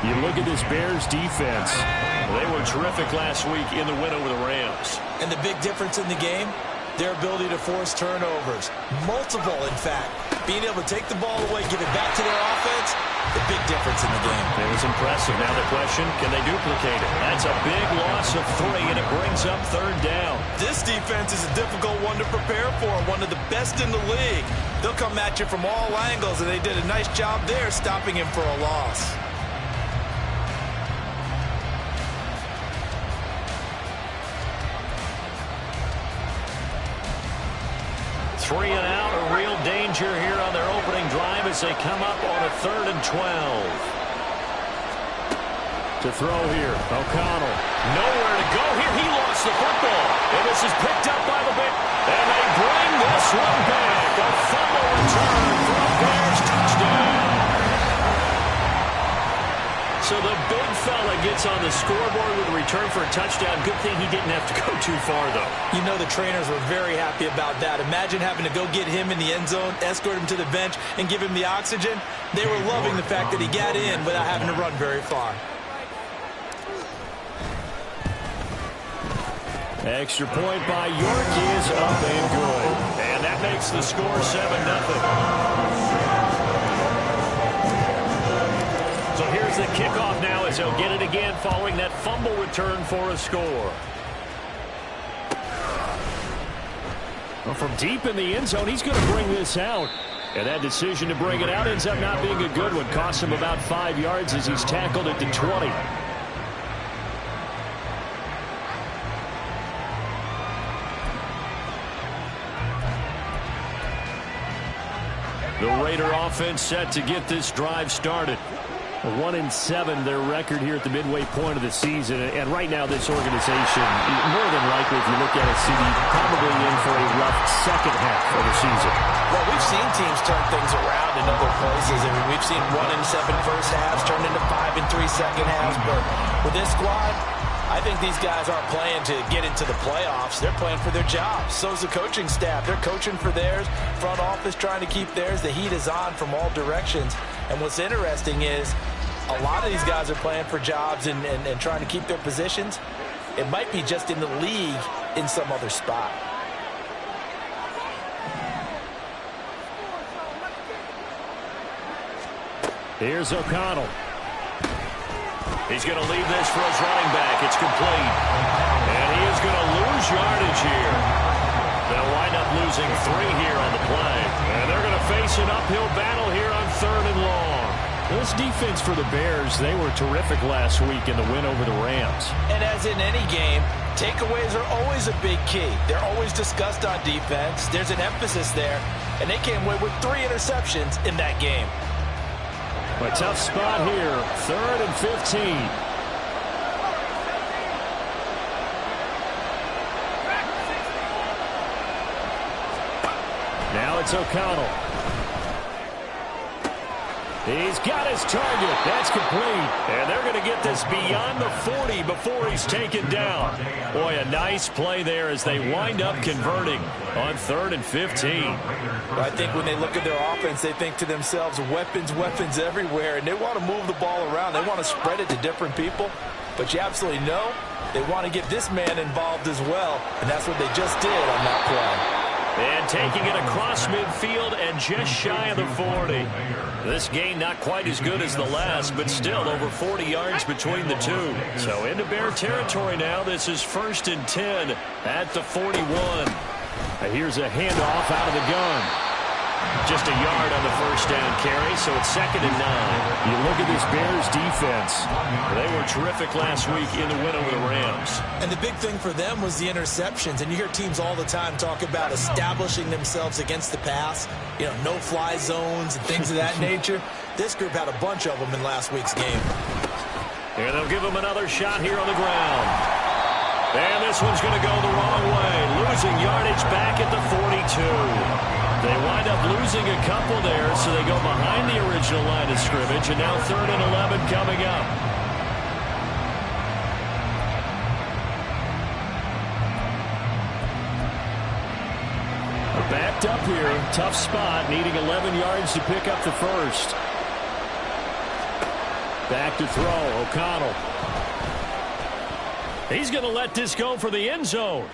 You look at this Bears defense. They were terrific last week in the win over the Rams. And the big difference in the game, their ability to force turnovers. Multiple, in fact. Being able to take the ball away, give it back to their offense, the big difference in the game. It was impressive. Now the question, can they duplicate it? That's a big loss of 3, and it brings up 3rd down. This defense is a difficult one to prepare for, one of the best in the league. They'll come at you from all angles, and they did a nice job there stopping him for a loss. 3 and out, a real danger here on their opening drive as they come up on a 3rd and 12. To throw here, O'Connell. Nowhere to go here. He lost the football. And this is picked up by the Bears. And they bring this one back. A fumble return for a Bears touchdown. So the big fella gets on the scoreboard with a return for a touchdown. Good thing he didn't have to go too far, though. You know the trainers were very happy about that. Imagine having to go get him in the end zone, escort him to the bench, and give him the oxygen. They were loving the fact that he got in without having to run very far. Extra point by York is up and good. And that makes the score 7-0. So here's the kickoff now as they'll get it again following that fumble return for a score. Well, from deep in the end zone, he's going to bring this out. And that decision to bring it out ends up not being a good one. Costs him about 5 yards as he's tackled at the 20. The Raider offense set to get this drive started. 1-7 their record here at the midway point of the season. And right now this organization, more than likely if you look at it, CD, probably in for a rough second half of the season. Well, we've seen teams turn things around in other places. I mean, we've seen 1-7 first halves turned into 5-3 second halves. But with this squad, I think these guys aren't playing to get into the playoffs. They're playing for their jobs. So's the coaching staff. They're coaching for theirs. Front office trying to keep theirs. The heat is on from all directions. And what's interesting is a lot of these guys are playing for jobs and trying to keep their positions. It might be just in the league in some other spot. Here's O'Connell. He's going to leave this for his running back. It's complete. And he is going to lose yardage here. They'll wind up losing 3 here on the play. And they're going to face an uphill battle here on 3rd and long. This defense for the Bears, they were terrific last week in the win over the Rams. And as in any game, takeaways are always a big key. They're always discussed on defense. There's an emphasis there. And they came away with 3 interceptions in that game. A tough spot here, 3rd and 15. Now it's O'Connell. He's got his target. That's complete. And they're going to get this beyond the 40 before he's taken down. Boy, a nice play there as they wind up converting on 3rd and 15. I think when they look at their offense, they think to themselves, weapons, weapons everywhere. And they want to move the ball around. They want to spread it to different people. But you absolutely know they want to get this man involved as well. And that's what they just did on that play. And taking it across midfield and just shy of the 40. This gain not quite as good as the last, but still over 40 yards between the two. So into Bear territory now. This is 1st and 10 at the 41. And here's a handoff out of the gun. Just a yard on the first down carry, so it's 2nd and 9. You look at this Bears defense. They were terrific last week in the win over the Rams. And the big thing for them was the interceptions. And you hear teams all the time talk about establishing themselves against the pass. You know, no-fly zones and things of that nature. This group had a bunch of them in last week's game. And they'll give them another shot here on the ground. And this one's going to go the wrong way. Losing yardage back at the 42. They wind up losing a couple there, so they go behind the original line of scrimmage, and now 3rd and 11 coming up. Backed up here, tough spot, needing 11 yards to pick up the first. Back to throw, O'Connell. He's going to let this go for the end zone.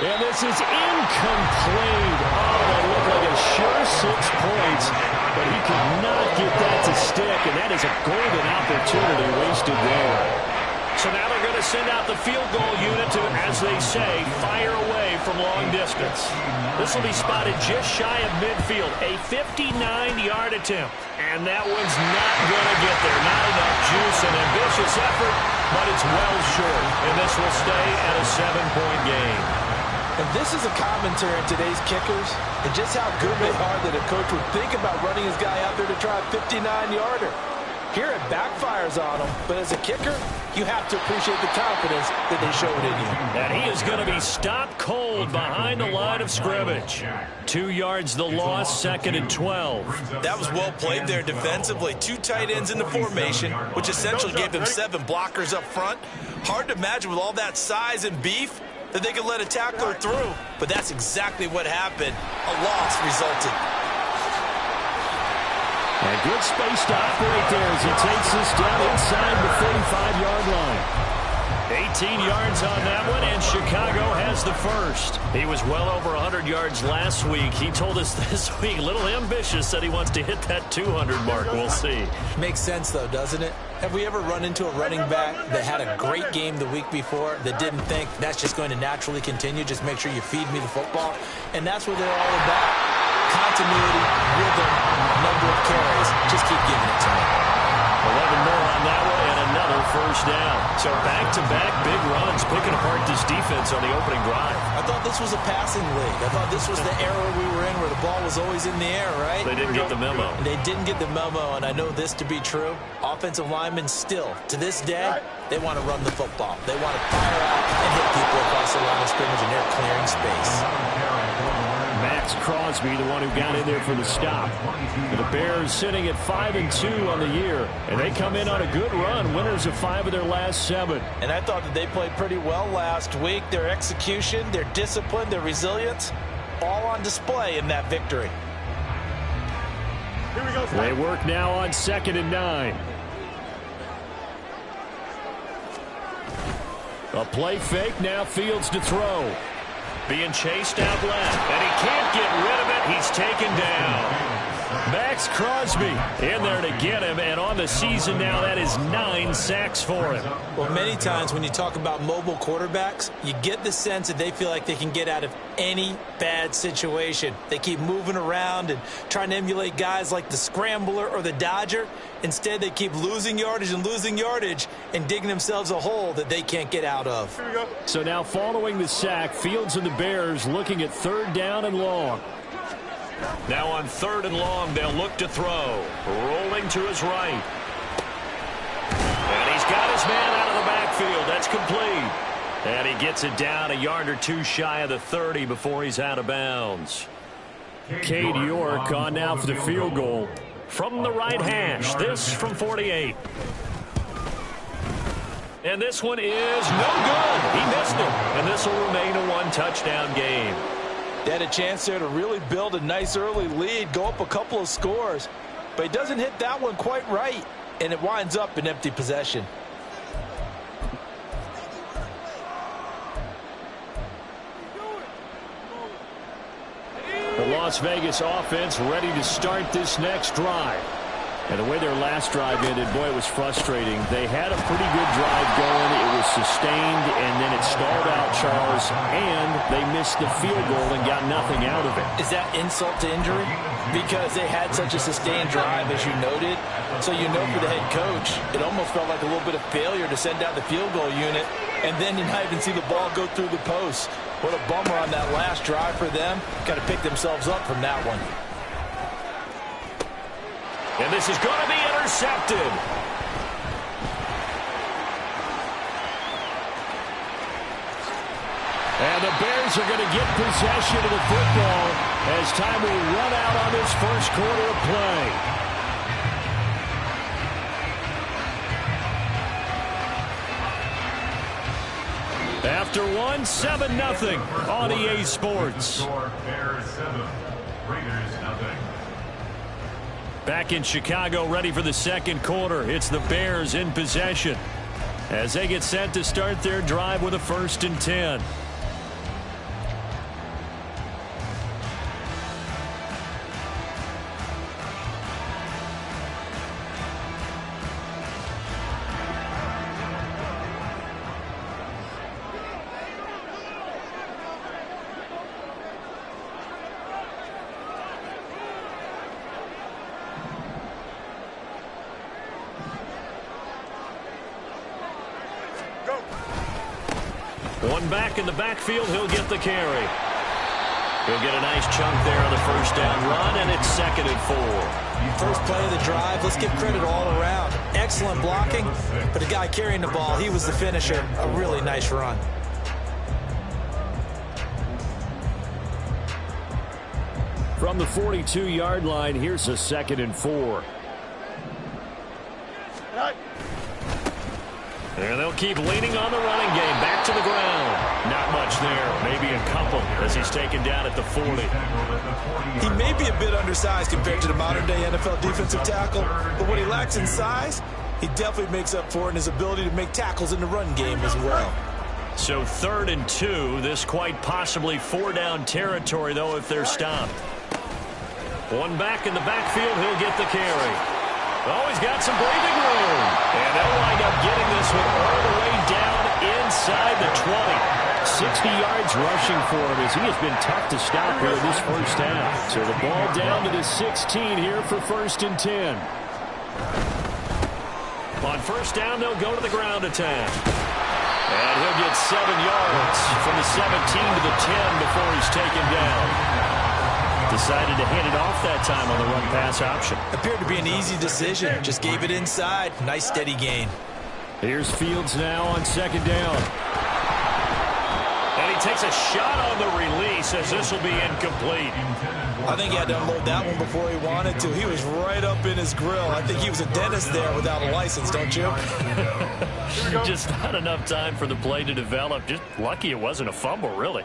And this is incomplete. Oh, that looked like a sure 6 points, but he could not get that to stick, and that is a golden opportunity wasted there. So now they're going to send out the field goal unit to, as they say, fire away from long distance. This will be spotted just shy of midfield, a 59-yard attempt. And that one's not going to get there. Not enough juice, an ambitious effort, but it's well short. And this will stay at a 7-point game. And this is a commentary on today's kickers and just how good they are that a coach would think about running his guy out there to try a 59-yarder. Here it backfires on him, but as a kicker, you have to appreciate the confidence that they showed in you. And he is going to be stopped cold behind the line of scrimmage. 2 yards the loss, 2nd and 12. That was well played there defensively. 2 tight ends in the formation, which essentially gave them 7 blockers up front. Hard to imagine with all that size and beef that they could let a tackler through, but that's exactly what happened. A loss resulted. And good space to operate there as he takes this down inside the 35-yard line. 18 yards on that one, and Chicago has the first. He was well over 100 yards last week. He told us this week, a little ambitious, that he wants to hit that 200 mark. We'll see. Makes sense, though, doesn't it? Have we ever run into a running back that had a great game the week before that didn't think that's just going to naturally continue? Just make sure you feed me the football. And that's what they're all about. Continuity, rhythm, number of carries. Just keep giving it to me. 11 more on that one and another first down. So back-to-back big runs, picking apart this defense on the opening drive. I thought this was a passing league. I thought this was the era we were in where the ball was always in the air, right? They didn't get the memo. They didn't get the memo, and I know this to be true. Offensive linemen still, to this day, they want to run the football. They want to fire out and hit people across the line of scrimmage, and they're clearing space. Max Crosby, the one who got in there for the stop. And the Bears sitting at 5-2 on the year, and they come in on a good run, winners of 5 of their last 7. And I thought that they played pretty well last week. Their execution, their discipline, their resilience, all on display in that victory. Here we go. They work now on 2nd and 9. A play fake, now Fields to throw. Being chased out left, and he can't get rid of it. He's taken down. Max Crosby in there to get him, and on the season now, that is 9 sacks for him. Well, many times when you talk about mobile quarterbacks, you get the sense that they feel like they can get out of any bad situation. They keep moving around and trying to emulate guys like the Scrambler or the Dodger. Instead, they keep losing yardage and digging themselves a hole that they can't get out of. So now following the sack, Fields and the Bears looking at 3rd down and long. Now on 3rd and long, they'll look to throw. Rolling to his right. And he's got his man out of the backfield. That's complete. And he gets it down a yard or 2 shy of the 30 before he's out of bounds. Cade York on now for the field goal. From the right hash, this from 48. And this one is no good. He missed it. And this will remain a 1-touchdown game. They had a chance there to really build a nice early lead, go up a couple of scores. But he doesn't hit that one quite right, and it winds up in empty possession. The Las Vegas offense ready to start this next drive. And the way their last drive ended, boy, it was frustrating. They had a pretty good drive going. It was sustained, and then it stalled out, Charles, and they missed the field goal and got nothing out of it. Is that insult to injury? Because they had such a sustained drive, as you noted. So you know for the head coach, it almost felt like a little bit of failure to send out the field goal unit, and then you not even see the ball go through the post. What a bummer on that last drive for them. Got to pick themselves up from that one. And this is going to be intercepted. And the Bears are going to get possession of the football as time will run out on this first quarter of play. After one, 7-0 on EA Sports. Bears 7, Raiders 0. Back in Chicago, ready for the second quarter. It's the Bears in possession as they get set to start their drive with a 1st and 10. One back in the backfield, he'll get the carry. He'll get a nice chunk there on the first down run, and it's 2nd and 4. First play of the drive, let's give credit all around. Excellent blocking, but the guy carrying the ball, he was the finisher. A really nice run. From the 42-yard line, here's a 2nd and 4. And they'll keep leaning on the running game. Back to the ground. Not much there. Maybe a couple as he's taken down at the 40. He may be a bit undersized compared to the modern-day NFL defensive tackle, but what he lacks in size, he definitely makes up for in his ability to make tackles in the run game as well. So 3rd and 2. This quite possibly 4-down territory, though, if they're stopped. One back in the backfield. He'll get the carry. Oh, he's got some breathing room. And they'll wind up getting this one all the way down inside the 20. 60 yards rushing for him as he has been tough to stop here this first half. So the ball down to the 16 here for 1st and 10. On first down, they'll go to the ground attack. And he'll get 7 yards from the 17 to the 10 before he's taken down. Decided to hand it off that time on the run-pass option. Appeared to be an easy decision. Just gave it inside. Nice steady gain. Here's Fields now on 2nd down. And he takes a shot on the release as this will be incomplete. I think he had to unload that one before he wanted to. He was right up in his grill. I think he was a dentist there without a license, don't you? Just not enough time for the play to develop. Just lucky it wasn't a fumble, really.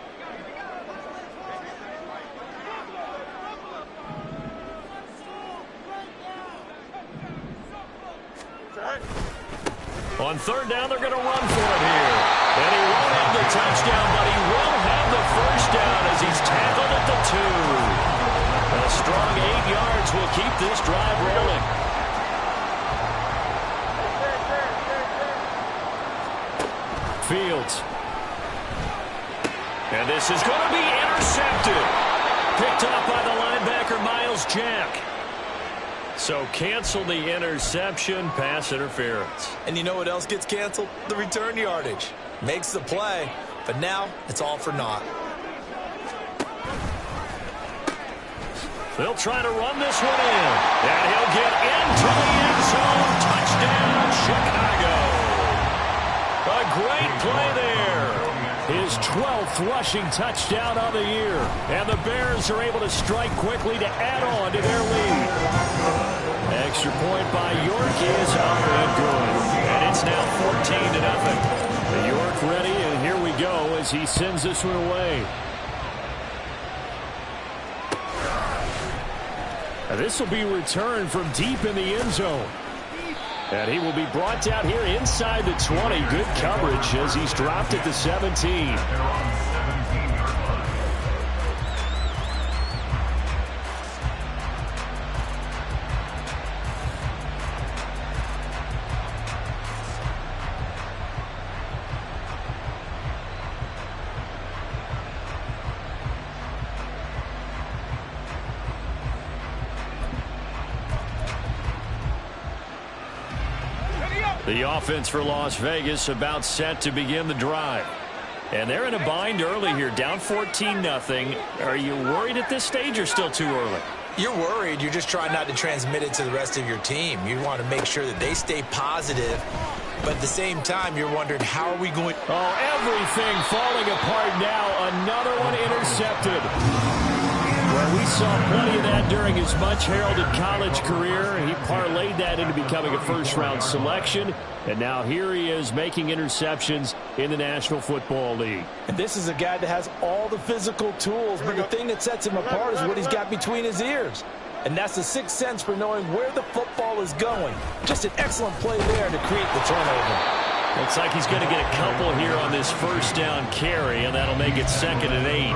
On 3rd down, they're going to run for it here. And he won't have the touchdown, but he will have the first down as he's tackled at the 2. A strong 8 yards will keep this drive rolling. Fields. And this is going to be intercepted. Picked up by the linebacker, Myles Jack. So cancel the interception, pass interference. And you know what else gets canceled? The return yardage. Makes the play, but now it's all for naught. They'll try to run this one in. And he'll get into the end zone. Touchdown, Chicago. A great play there. His 12th rushing touchdown of the year. And the Bears are able to strike quickly to add on to their lead. Extra point by York is up and good. And it's now 14-0. York ready, and here we go as he sends this one away. And this will be returned from deep in the end zone. And he will be brought down here inside the 20. Good coverage as he's dropped at the 17. The offense for Las Vegas about set to begin the drive. And they're in a bind early here, down 14-0. Are you worried at this stage or still too early? You're worried. You're just trying not to transmit it to the rest of your team. You want to make sure that they stay positive. But at the same time, you're wondering, how are we going? Oh, everything falling apart now. Another one intercepted. Well, we saw plenty of that during his much-heralded college career. He parlayed that into becoming a first-round selection. And now here he is making interceptions in the National Football League. And this is a guy that has all the physical tools, but the thing that sets him apart is what he's got between his ears. And that's the sixth sense for knowing where the football is going. Just an excellent play there to create the turnover. Looks like he's going to get a couple here on this first down carry, and that'll make it 2nd and 8.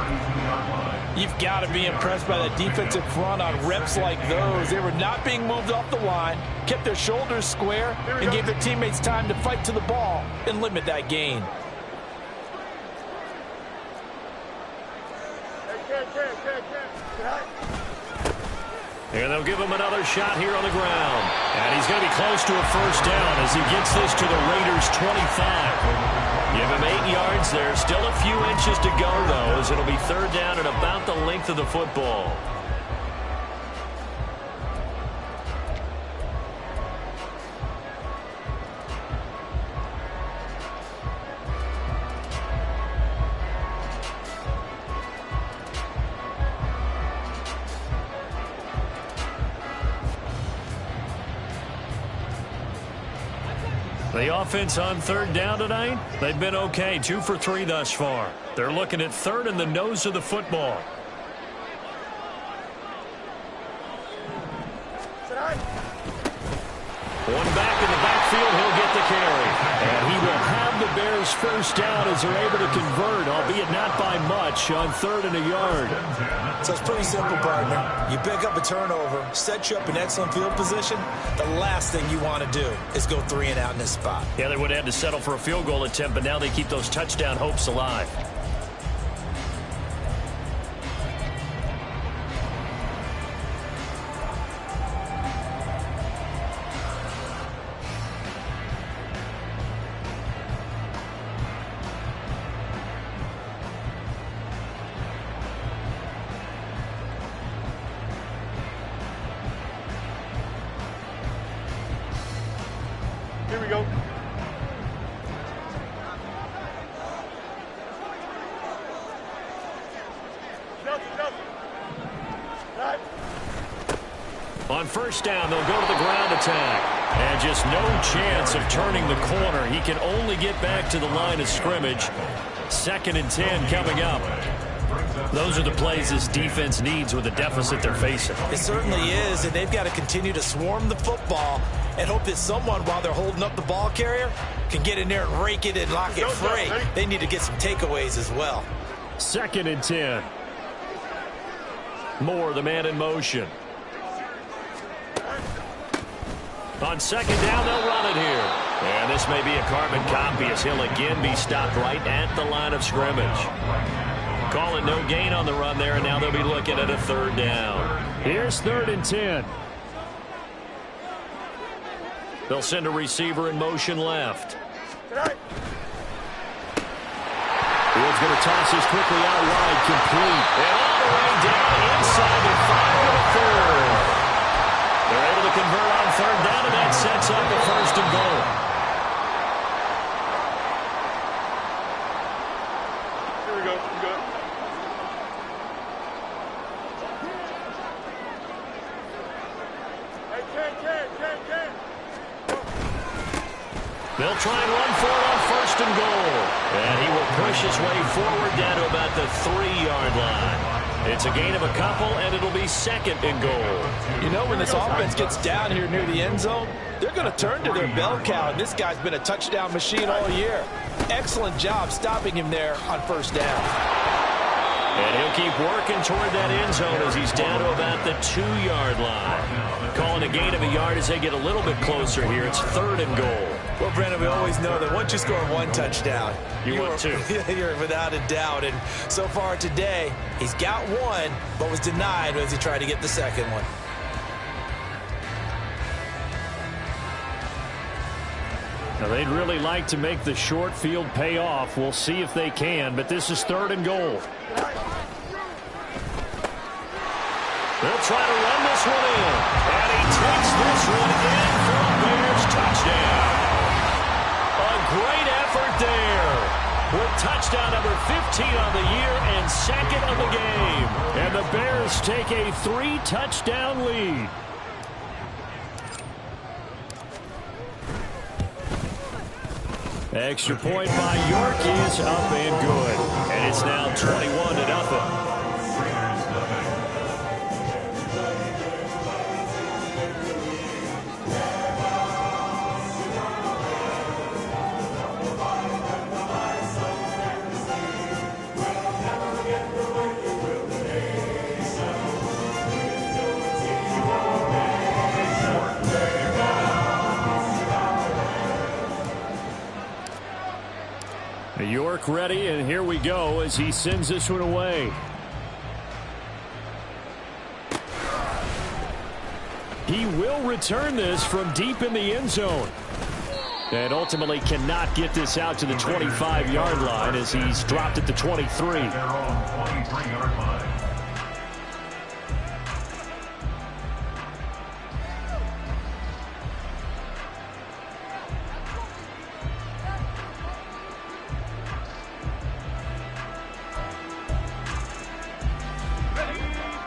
You've got to be impressed by the defensive front on reps like those. They were not being moved off the line, kept their shoulders square, and gave their teammates time to fight to the ball and limit that gain. And they'll give him another shot here on the ground. And he's going to be close to a first down as he gets this to the Raiders' 25. Give him 8 yards there. Still a few inches to go, though, as it'll be 3rd down and about the length of the football. The offense on 3rd down tonight, they've been okay. 2 for 3 thus far. They're looking at 3rd and the nose of the football. One back in the backfield, he'll get the carry. And he will have the Bears first down as they're able to convert, albeit not by much, on 3rd and a yard. So it's pretty simple, partner. You pick up a turnover, set you up in excellent field position. The last thing you want to do is go 3 and out in this spot. Yeah, they would have had to settle for a field goal attempt, but now they keep those touchdown hopes alive. Here we go. On first down, they'll go to the ground attack. And just no chance of turning the corner. He can only get back to the line of scrimmage. 2nd and 10 coming up. Those are the plays this defense needs with the deficit they're facing. It certainly is, and they've got to continue to swarm the football and hope that someone, while they're holding up the ball carrier, can get in there and rake it and lock it free. They need to get some takeaways as well. 2nd and 10. Moore, the man in motion. On 2nd down, they'll run it here. And this may be a carbon copy as he'll again be stopped right at the line of scrimmage. Calling no gain on the run there, and now they'll be looking at a 3rd down. Here's 3rd and 10. They'll send a receiver in motion left. Woods going to toss this quickly out wide, complete. And all the way down inside the 5 of the 3rd. They're able to convert on 3rd down, and that sets up the 1st and goal. Here we go. We go. Hey, 10. They'll try and run for it on 1st and goal. And he will push his way forward down to about the 3-yard line. It's a gain of a couple, and it'll be 2nd and goal. You know, when this offense gets down here near the end zone, they're going to turn to their bell cow, and this guy's been a touchdown machine all year. Excellent job stopping him there on 1st down. And he'll keep working toward that end zone as he's down to about the 2-yard line. Calling a gain of a yard as they get a little bit closer here. It's 3rd and goal. Well, Brandon, we always know that once you score 1 touchdown, you want 2. You're without a doubt. And so far today, he's got 1, but was denied as he tried to get the 2nd one. Now, they'd really like to make the short field pay off. We'll see if they can, but this is 3rd and goal. They'll try to run this one in. And he takes this one in for a Bears touchdown. A great effort there. With touchdown number 15 on the year and 2nd of the game. And the Bears take a 3-touchdown lead. Extra point by York is up and good. And it's now 21-0. York ready, and here we go as he sends this one away. He will return this from deep in the end zone. And ultimately cannot get this out to the 25-yard line as he's dropped at the 23.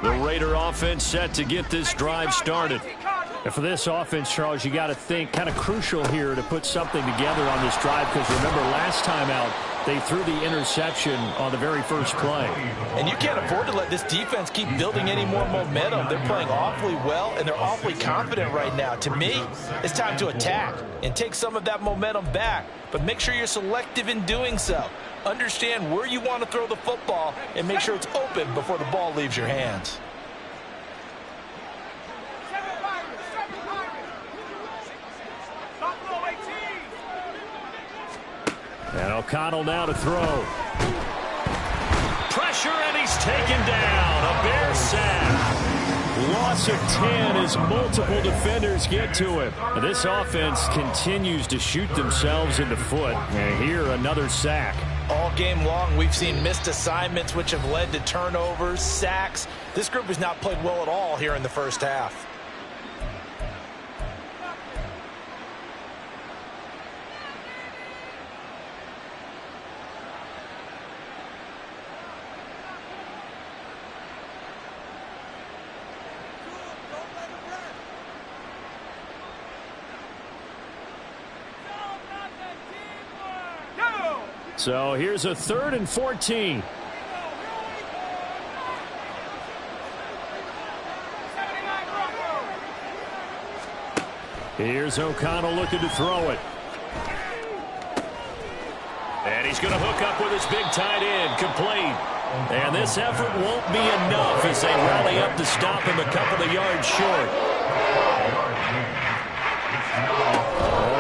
The Raider offense set to get this drive started. And for this offense, Charles, you got to think kind of crucial here to put something together on this drive, because remember last time out they threw the interception on the very first play. And you can't afford to let this defense keep building any more momentum. They're playing awfully well, and they're awfully confident right now. To me, it's time to attack and take some of that momentum back, but make sure you're selective in doing so. Understand where you want to throw the football and make sure it's open before the ball leaves your hands. And O'Connell now to throw. Pressure, and he's taken down. A Bear sack. Loss of 10 as multiple defenders get to him. And this offense continues to shoot themselves in the foot. And here, another sack. All game long, we've seen missed assignments, which have led to turnovers, sacks. This group has not played well at all here in the first half. So here's a 3rd and 14. Here's O'Connell looking to throw it. And he's going to hook up with his big tight end, complete. And this effort won't be enough as they rally up to stop him a couple of yards short.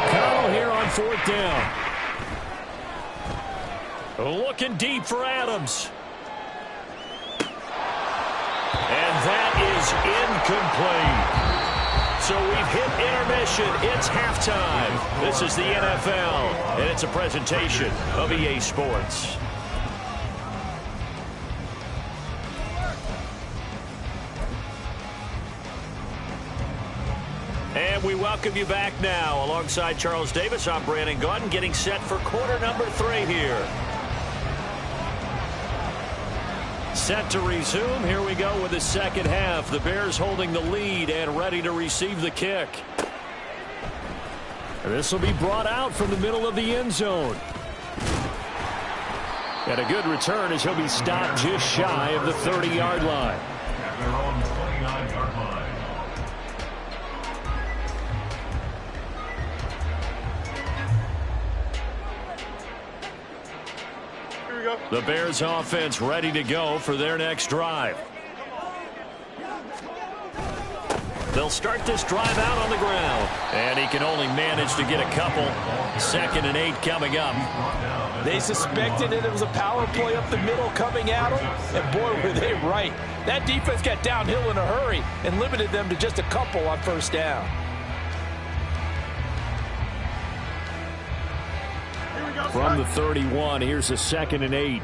O'Connell here on 4th down. Looking deep for Adams. And that is incomplete. So we've hit intermission. It's halftime. This is the NFL, and it's a presentation of EA Sports. And we welcome you back now. Alongside Charles Davis, I'm Brandon Gaudin, getting set for quarter number 3 here. Set to resume. Here we go with the second half. The Bears holding the lead and ready to receive the kick. This will be brought out from the middle of the end zone. And a good return as he'll be stopped just shy of the 30-yard line. The Bears offense ready to go for their next drive. They'll start this drive out on the ground. And he can only manage to get a couple. 2nd and 8 coming up. They suspected that it was a power play up the middle coming at them. And boy, were they right. That defense got downhill in a hurry and limited them to just a couple on 1st down. From the 31, here's a 2nd and 8.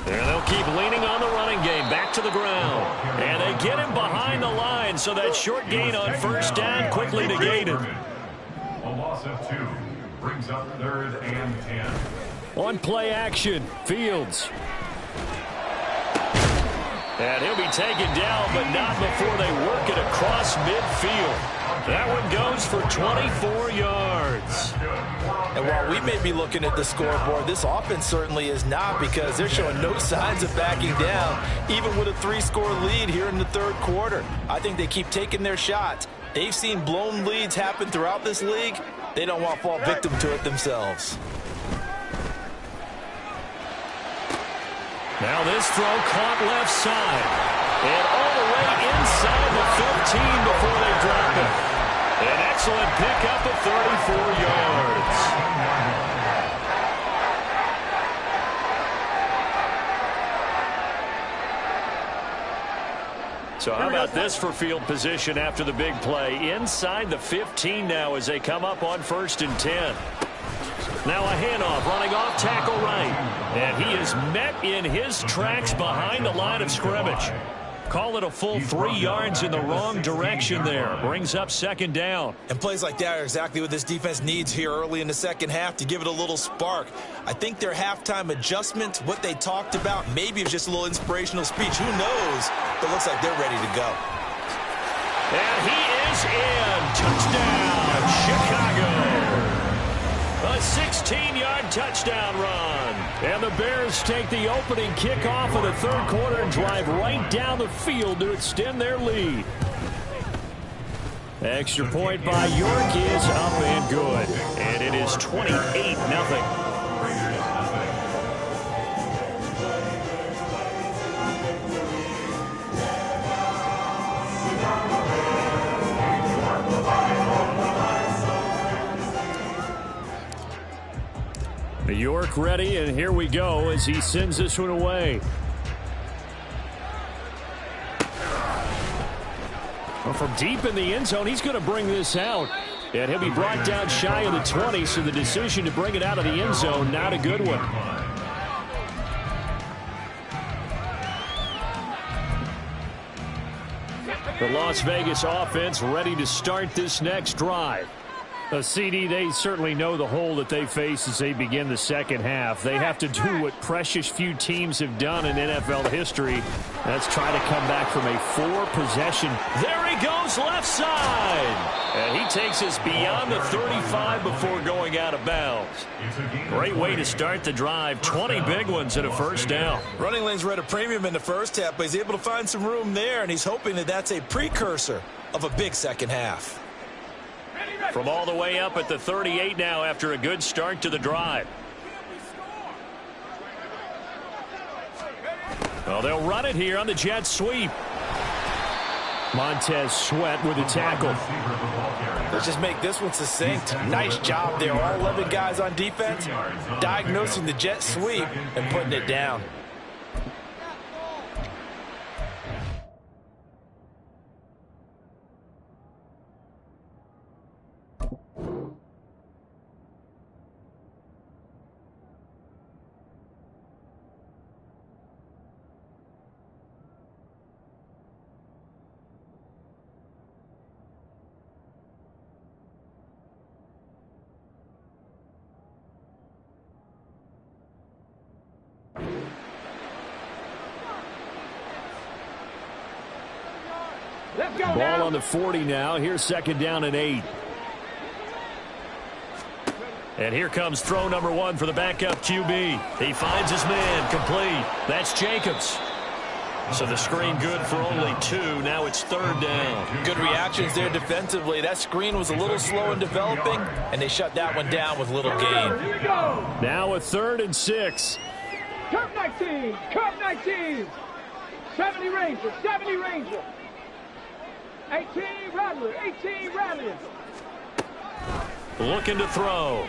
And they'll keep leaning on the running game. Back to the ground. And they get him behind the line, so that short gain on 1st down quickly negated. A loss of 2 brings up 3rd and 10. On play action, Fields. And he'll be taken down, but not before they work it across midfield. That one goes for 24 yards. And while we may be looking at the scoreboard, this offense certainly is not, because they're showing no signs of backing down, even with a 3-score lead here in the 3rd quarter. I think they keep taking their shots. They've seen blown leads happen throughout this league. They don't want to fall victim to it themselves. Now this throw caught left side. And all the way inside the 15 before they drop it. An excellent pickup of 34 yards. So how about this for field position after the big play? Inside the 15 now as they come up on 1st and 10. Now a handoff, running off tackle right. And he is met in his tracks behind the line of scrimmage. Call it a full 3 yards in the wrong direction there. Brings up 2nd down. And plays like that are exactly what this defense needs here early in the second half to give it a little spark. I think their halftime adjustment, what they talked about, maybe it's just a little inspirational speech. Who knows? But it looks like they're ready to go. And he is in. Touchdown, Chicago. A 16-yard touchdown run. And the Bears take the opening kickoff of the 3rd quarter and drive right down the field to extend their lead. Extra point by York is up and good. And it is 28-0. York ready, and here we go as he sends this one away. Well, from deep in the end zone, he's going to bring this out. And he'll be brought down shy of the 20, so the decision to bring it out of the end zone, not a good one. The Las Vegas offense ready to start this next drive. CD, they certainly know the hole that they face as they begin the second half. They have to do what precious few teams have done in NFL history. That's try to come back from a 4-possession. There he goes, left side. And he takes us beyond the 35 before going out of bounds. Great way to start the drive. 20 big ones and a 1st down. Running lanes were at a premium in the first half, but he's able to find some room there, and he's hoping that that's a precursor of a big second half. From all the way up at the 38 now after a good start to the drive. Well, they'll run it here on the jet sweep. Montez Sweat with a tackle. Let's just make this one succinct. Nice job there. All 11 guys on defense diagnosing the jet sweep and putting it down. Ball on the 40 now. Here's 2nd down and 8. And here comes throw number 1 for the backup QB. He finds his man, complete. That's Jacobs. So the screen good for only 2. Now it's 3rd down. Good reactions there defensively. That screen was a little slow in developing, and they shut that one down with little gain. Now a 3rd and 6. Curve 19, curve 19. 70 Ranger, 70 Ranger. 18 Rattler, 18 Rattler. Looking to throw.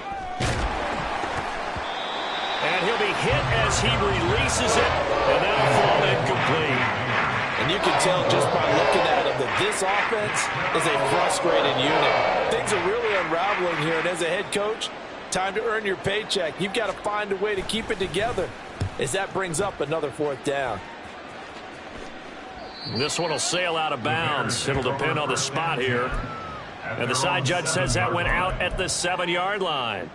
And he'll be hit as he releases it, and that'll fall incomplete. And you can tell just by looking at him that this offense is a frustrated unit. Things are really unraveling here, and as a head coach, time to earn your paycheck. You've got to find a way to keep it together as that brings up another 4th down. This one will sail out of bounds. It'll depend on the spot here. And the side judge says that went out at the 7-yard line.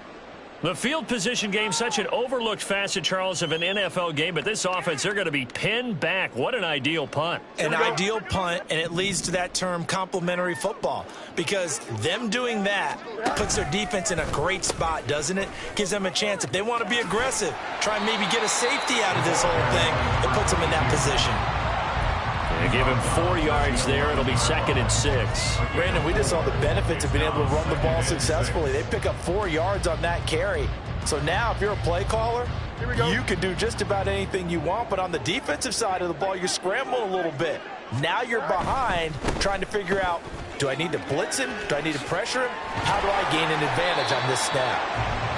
The field position game, such an overlooked facet, Charles, of an NFL game, but this offense, they're going to be pinned back. What an ideal punt. An ideal punt, and it leads to that term complementary football, because them doing that puts their defense in a great spot, doesn't it? Gives them a chance. If they want to be aggressive, try and maybe get a safety out of this whole thing, it puts them in that position. They give him 4 yards there. It'll be 2nd and 6. Brandon, we just saw the benefits of being able to run the ball successfully. They pick up 4 yards on that carry. So now if you're a play caller, you can do just about anything you want. But on the defensive side of the ball, you're scrambling a little bit. Now you're behind trying to figure out Do I need to blitz him? Do I need to pressure him? How do I gain an advantage on this snap?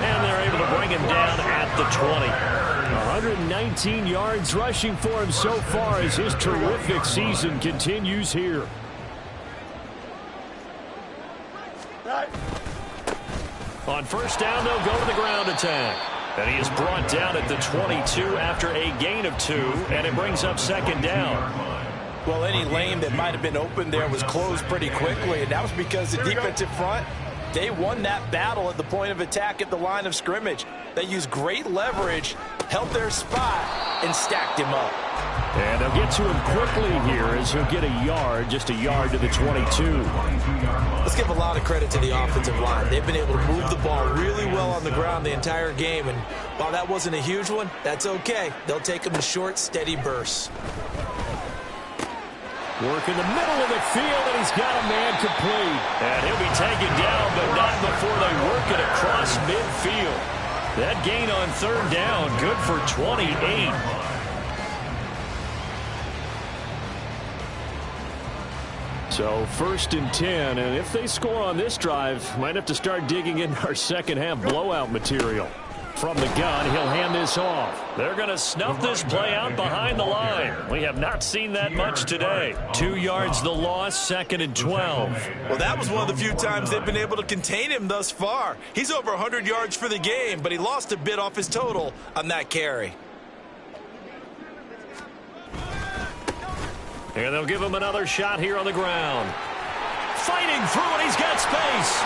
And they're able to bring him down at the 20. 119 yards rushing for him so far as his terrific season continues here. On first down, they'll go to the ground attack. And he is brought down at the 22 after a gain of 2, and it brings up second down. Well, any lane that might have been open there was closed pretty quickly, and that was because the defensive front, they won that battle at the point of attack at the line of scrimmage. They used great leverage, held their spot, and stacked him up. And they'll get to him quickly here as he'll get a yard, just a yard to the 22. Let's give a lot of credit to the offensive line. They've been able to move the ball really well on the ground the entire game, and while that wasn't a huge one, that's okay. They'll take them in short, steady bursts. Work in the middle of the field, and he's got a man complete. And he'll be taken down, but not before they work it across midfield. That gain on third down, good for 28. So first and 10, and if they score on this drive, might have to start digging in our second half blowout material. From the gun, he'll hand this off. They're going to snuff this play out behind the line. We have not seen that much today. 2 yards the loss, second and 12. Well, that was one of the few times they've been able to contain him thus far. He's over 100 yards for the game, but he lost a bit off his total on that carry. And they'll give him another shot here on the ground. Fighting through it, he's got space.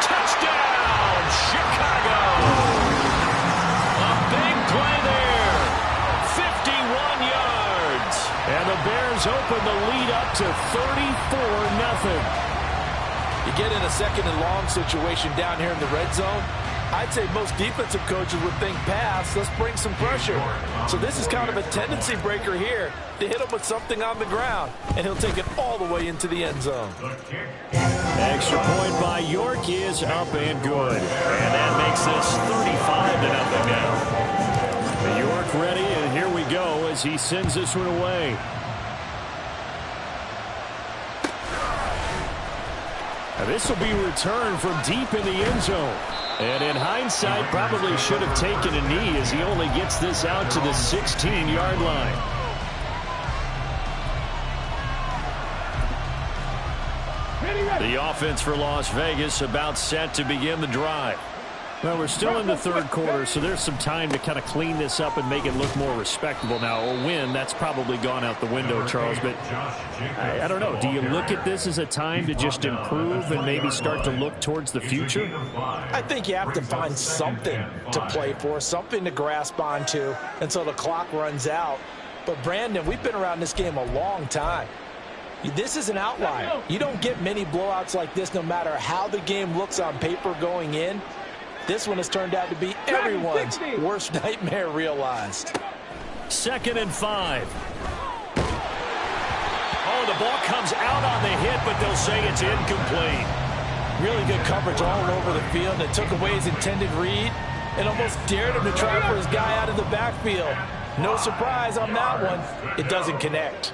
Touchdown, Chicago. A big play there. 51 yards. And the Bears open the lead up to 34-0. You get in a second and long situation down here in the red zone, I'd say most defensive coaches would think pass, let's bring some pressure. So this is kind of a tendency breaker here to hit him with something on the ground, and he'll take it all the way into the end zone. Extra point by York is up and good. And that makes this 35-0 now. York ready, and here we go as he sends this one away. Now this will be returned from deep in the end zone. And in hindsight, probably should have taken a knee as he only gets this out to the 16-yard line. The offense for Las Vegas about set to begin the drive. Well, we're still in the third quarter, so there's some time to kind of clean this up and make it look more respectable. Now, a win, that's probably gone out the window, Charles, but I don't know. Do you look at this as a time to just improve and maybe start to look towards the future? I think you have to find something to play for, something to grasp onto until the clock runs out. But, Brandon, we've been around this game a long time. This is an outlier. You don't get many blowouts like this no matter how the game looks on paper going in. This one has turned out to be everyone's worst nightmare realized. 2nd and 5. Oh, the ball comes out on the hit, but they'll say it's incomplete. Really good coverage all over the field. It took away his intended read and almost dared him to try for his guy out of the backfield. No surprise on that one. It doesn't connect.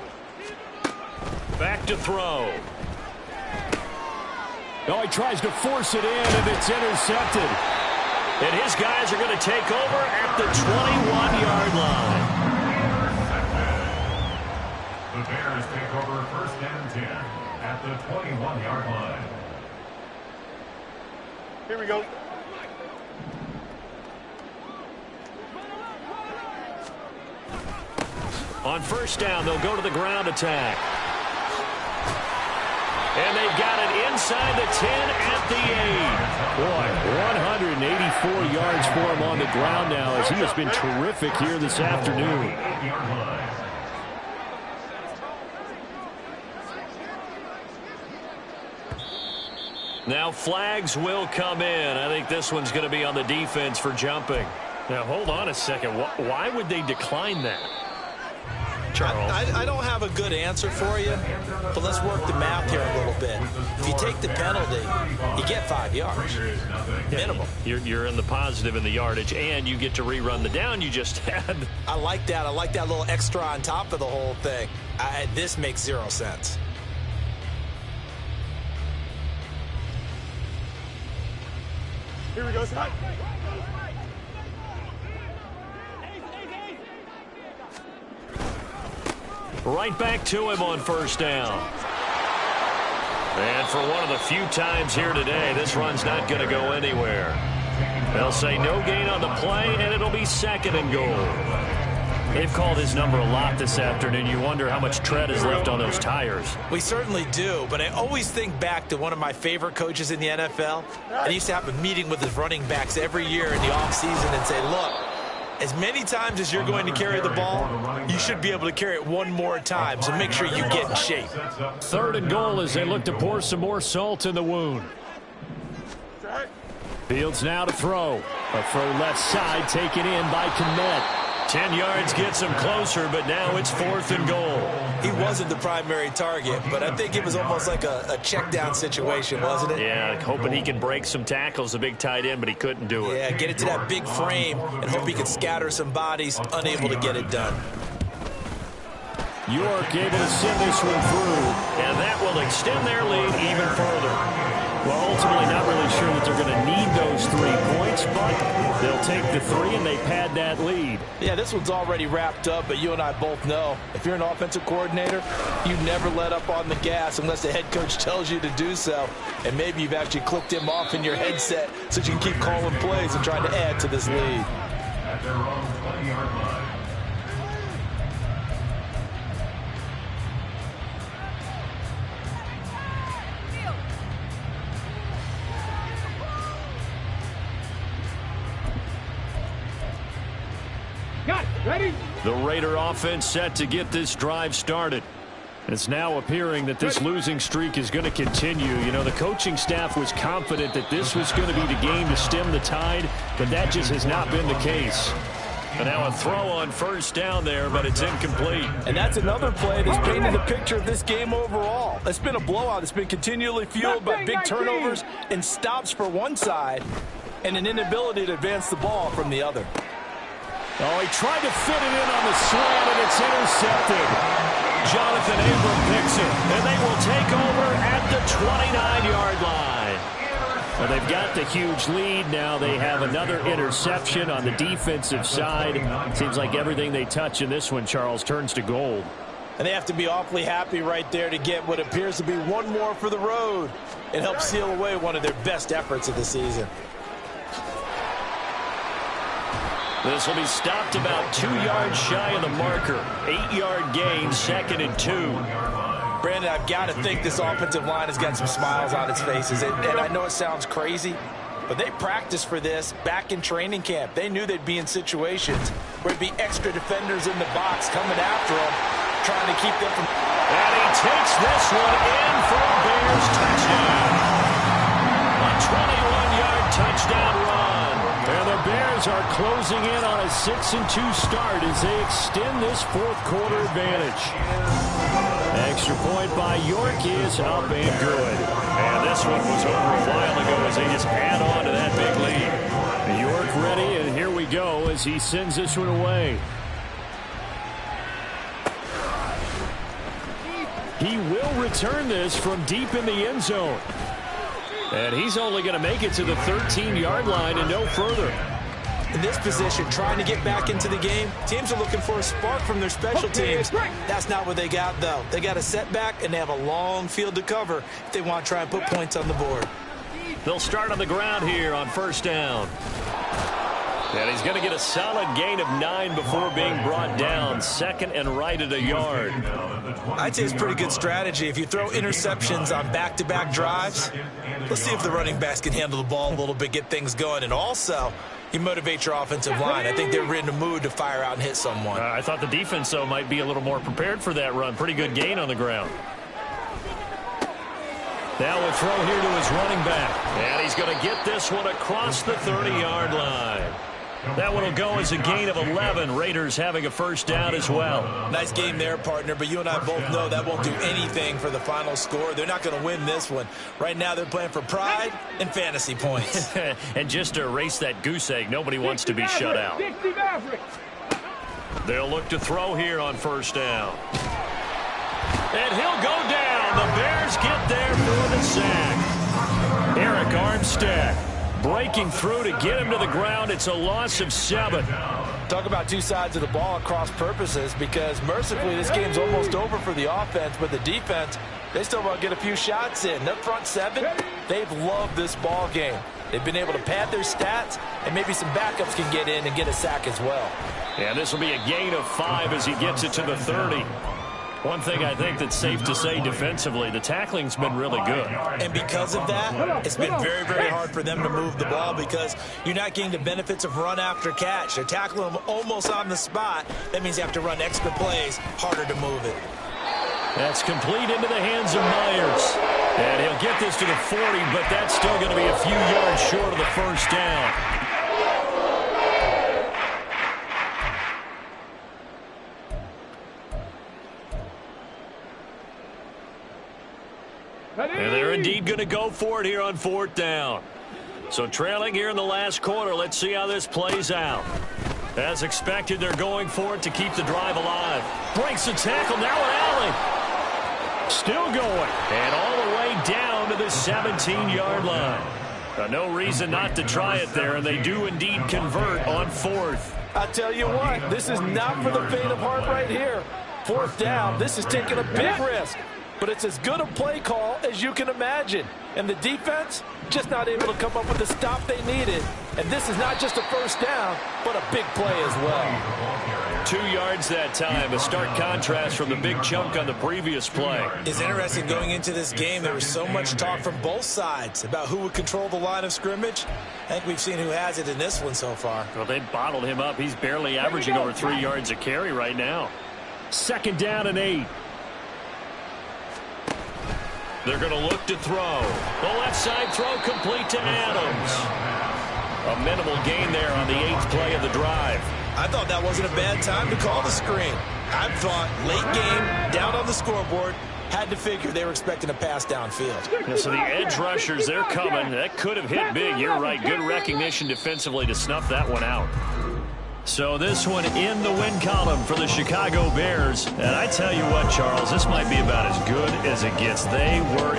Back to throw. Oh, he tries to force it in, and it's intercepted. And his guys are going to take over at the 21-yard line. The Bears take over 1st and 10 at the 21-yard line. Here we go. On first down, they'll go to the ground attack. And they've got it inside the 10 at the 8. Boy, 184 yards for him on the ground now as he has been terrific here this afternoon. Now flags will come in. I think this one's going to be on the defense for jumping. Now, hold on a second. Why would they decline that? Charles. I don't have a good answer for you, but let's work the math here a little bit. If you take the penalty, you get 5 yards. Minimum. You're in the positive in the yardage, and you get to rerun the down you just had. I like that. I like that little extra on top of the whole thing. This makes 0 sense. Here we go, Scott. Right back to him on first down. And for one of the few times here today, this run's not going to go anywhere. They'll say no gain on the play, and it'll be 2nd and goal. They've called his number a lot this afternoon. You wonder how much tread is left on those tires. We certainly do, but I always think back to one of my favorite coaches in the NFL. I used to have a meeting with his running backs every year in the offseason and say, look, as many times as you're going to carry the ball, you should be able to carry it one more time, so make sure you get in shape. 3rd and goal as they look to pour some more salt in the wound. Fields now to throw. A throw left side taken in by Kmet. 10 yards gets him closer, but now it's 4th and goal. He wasn't the primary target, but I think it was almost like a check down situation, wasn't it? Yeah, hoping he can break some tackles, a big tight end, but he couldn't do it. Yeah, get it to that big frame and hope he can scatter some bodies, unable to get it done. York able to send this one through. And that will extend their lead even further. Well, ultimately not really sure that they're going to need those 3 points, but they'll take the 3 and they pad that lead. Yeah, this one's already wrapped up, but you and I both know if you're an offensive coordinator, you never let up on the gas unless the head coach tells you to do so. And maybe you've actually clicked him off in your headset so you can keep calling plays and trying to add to this lead. At their own 20-yard line. Got it. Ready? The Raider offense set to get this drive started. It's now appearing that this losing streak is going to continue. You know, the coaching staff was confident that this was going to be the game to stem the tide, but that just has not been the case. And now a throw on first down there, but it's incomplete. And that's another play that's painted the picture of this game overall. It's been a blowout. It's been continually fueled by big turnovers and stops for one side and an inability to advance the ball from the other. Oh, he tried to fit it in on the slant, and it's intercepted. Jonathan Abram picks it, and they will take over at the 29-yard line. Well, they've got the huge lead. Now they have another interception on the defensive side. Seems like everything they touch in this one, Charles, turns to gold. And they have to be awfully happy right there to get what appears to be one more for the road. It helps seal away one of their best efforts of the season. This will be stopped about 2 yards shy of the marker. 8-yard gain, 2nd and 2. Brandon, I've got to think this offensive line has got some smiles on its faces. And I know it sounds crazy, but they practiced for this back in training camp. They knew they'd be in situations where there'd be extra defenders in the box coming after them, trying to keep them from... And he takes this one in for a Bears touchdown. A 21-yard touchdown run. And the Bears are closing in on a 6-2 start as they extend this fourth-quarter advantage. Extra point by York is up and good. And this one was over a while ago as they just add on to that big lead. York ready, and here we go as he sends this one away. He will return this from deep in the end zone. And he's only going to make it to the 13-yard line and no further. In this position, trying to get back into the game, teams are looking for a spark from their special teams. That's not what they got, though. They got a setback, and they have a long field to cover if they want to try and put points on the board. They'll start on the ground here on first down. And he's going to get a solid gain of 9 before being brought down. 2nd and right at a yard. I'd say it's pretty good strategy. If you throw interceptions on back-to-back drives, let's see if the running backs can handle the ball a little bit, get things going. And also, you motivate your offensive line. I think they're in a mood to fire out and hit someone. I thought the defense, though, might be a little more prepared for that run. Pretty good gain on the ground. Now a throw here to his running back. And he's going to get this one across the 30-yard line. That one will go as a gain of 11. Raiders having a first down as well. Nice game there, partner, but you and I both know that won't do anything for the final score. They're not going to win this one. Right now they're playing for pride and fantasy points. And just to erase that goose egg, nobody wants to be shut out. They'll look to throw here on first down. And he'll go down. The Bears get there for the sack. Eric Armstead. breaking through to get him to the ground. It's a loss of 7. Talk about two sides of the ball at cross purposes, because mercifully this game's almost over for the offense, but the defense, they still want to get a few shots in. Their front seven, they've loved this ball game. They've been able to pad their stats, and maybe some backups can get in and get a sack as well. And this will be a gain of 5 as he gets it to the 30. One thing I think that's safe to say defensively, the tackling's been really good. And because of that, it's been very, very hard for them to move the ball, because you're not getting the benefits of run after catch. They're tackling them almost on the spot. That means you have to run extra plays, harder to move it. That's complete into the hands of Myers. And he'll get this to the 40, but that's still going to be a few yards short of the first down. And they're indeed going to go for it here on 4th down. So trailing here in the last quarter, let's see how this plays out. As expected, they're going for it to keep the drive alive. Breaks the tackle, now an alley. Still going, and all the way down to the 17-yard line. No reason not to try it there, and they do indeed convert on 4th. I tell you what, this is not for the faint of heart right here. 4th down, this is taking a big risk. But it's as good a play call as you can imagine. And the defense just not able to come up with the stop they needed. And this is not just a first down, but a big play as well. 2 yards that time, a stark contrast from the big chunk on the previous play. It's interesting going into this game, there was so much talk from both sides about who would control the line of scrimmage. I think we've seen who has it in this one so far. Well, they bottled him up. He's barely averaging over 3 yards a carry right now. 2nd down and 8. They're going to look to throw. The left side throw complete to Adams. A minimal gain there on the 8th play of the drive. I thought that wasn't a bad time to call the screen. I thought late game, down on the scoreboard, had to figure they were expecting a pass downfield. Yeah, so the edge rushers, they're coming. That could have hit big. You're right. Good recognition defensively to snuff that one out. So this one in the win column for the Chicago Bears. And I tell you what, Charles, this might be about as good as it gets. They were